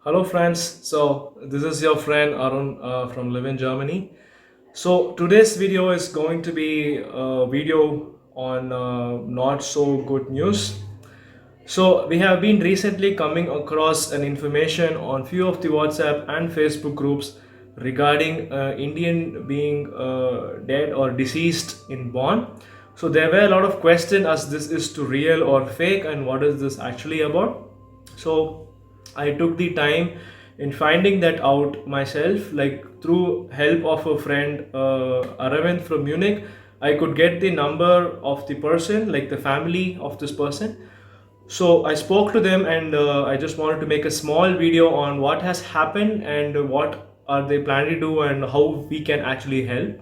Hello friends, so this is your friend Arun from Live in Germany. So today's video is going to be a video on not so good news. So we have been recently coming across an information on few of the WhatsApp and Facebook groups regarding Indian being dead or deceased in Bonn. So there were a lot of questions as this is to real or fake and what is this actually about. So I took the time in finding that out myself, like through help of a friend, Aravind from Munich. I could get the number of the person, like the family of this person. So I spoke to them and I just wanted to make a small video on what has happened and what are they planning to do and how we can actually help.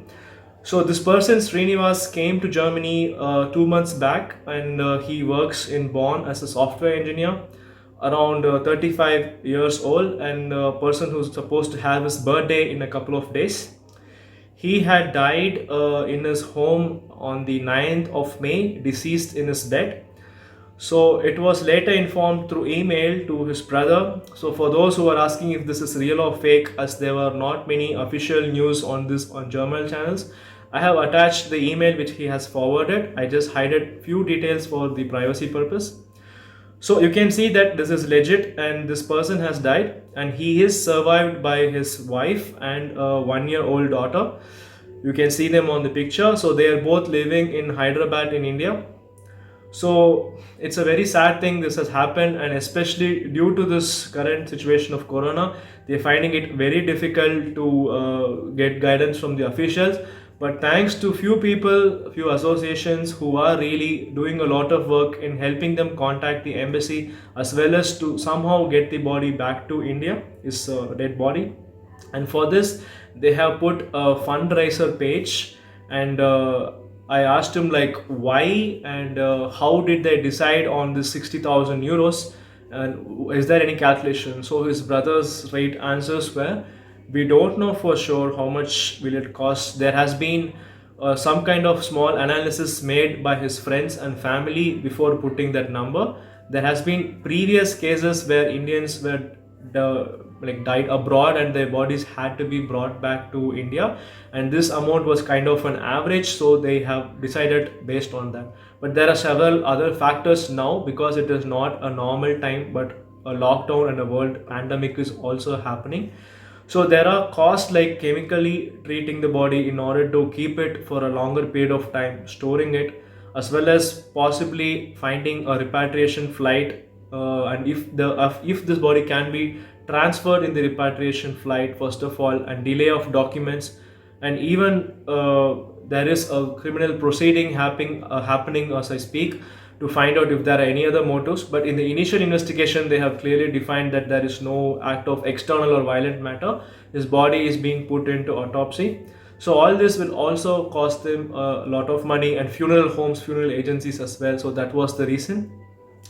So this person Srinivas came to Germany 2 months back and he works in Bonn as a software engineer, around 35 years old, and a person who's supposed to have his birthday in a couple of days. He had died in his home on the 9th of May, deceased in his bed. So it was later informed through email to his brother. So for those who are asking if this is real or fake, as there were not many official news on this on German channels, I have attached the email which he has forwarded. I just hided few details for the privacy purpose. So you can see that this is legit and this person has died and he is survived by his wife and a 1-year-old daughter. You can see them on the picture. So they are both living in Hyderabad in India. So it's a very sad thing this has happened, and especially due to this current situation of corona, they're finding it very difficult to get guidance from the officials. But thanks to few people, few associations who are really doing a lot of work in helping them contact the embassy as well as to somehow get the body back to India, his dead body. And for this, they have put a fundraiser page, and I asked him like why and how did they decide on this 60,000 euros, and is there any calculation? So his brother's right answers were, we don't know for sure how much will it cost. There has been some kind of small analysis made by his friends and family before putting that number. There has been previous cases where Indians were died abroad and their bodies had to be brought back to India, and this amount was kind of an average, so they have decided based on that. But there are several other factors now because it is not a normal time but a lockdown and a world pandemic is also happening. So there are costs like chemically treating the body in order to keep it for a longer period of time, storing it, as well as possibly finding a repatriation flight, and if this body can be transferred in the repatriation flight first of all, and delay of documents, and even there is a criminal proceeding happening as I speak to find out if there are any other motives. But in the initial investigation, they have clearly defined that there is no act of external or violent matter. His body is being put into autopsy. So all this will also cost them a lot of money, and funeral homes, funeral agencies as well. So that was the reason.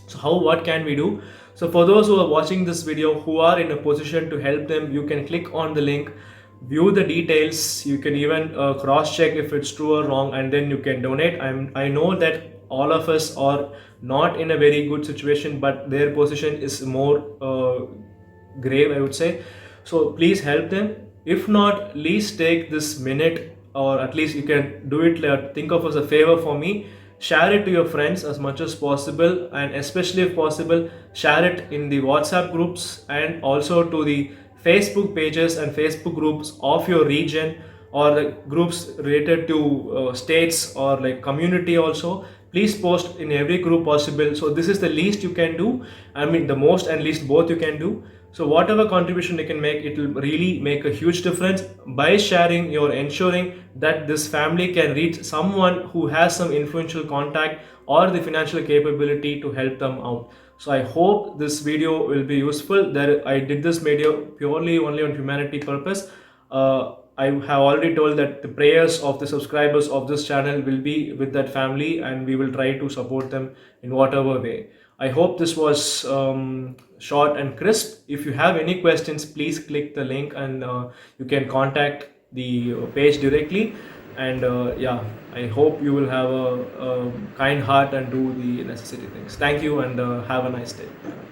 So what can we do? So for those who are watching this video who are in a position to help them, you can click on the link, view the details. You can even cross check if it's true or wrong, and then you can donate. I know that all of us are not in a very good situation, but their position is more grave, I would say. So please help them. If not, at least take this minute, or at least you can do it, think of as a favor for me. Share it to your friends as much as possible, and especially if possible, share it in the WhatsApp groups and also to the Facebook pages and Facebook groups of your region, or the groups related to states or like community also. Please post in every group possible. So this is the least you can do. I mean, the most and least both you can do. So whatever contribution you can make, it will really make a huge difference. By sharing, you're ensuring that this family can reach someone who has some influential contact or the financial capability to help them out. So I hope this video will be useful. That I did this video purely only on humanity purpose. I have already told that the prayers of the subscribers of this channel will be with that family, and we will try to support them in whatever way. I hope this was short and crisp. If you have any questions, please click the link and you can contact the page directly. And yeah, I hope you will have a kind heart and do the necessary things. Thank you, and have a nice day.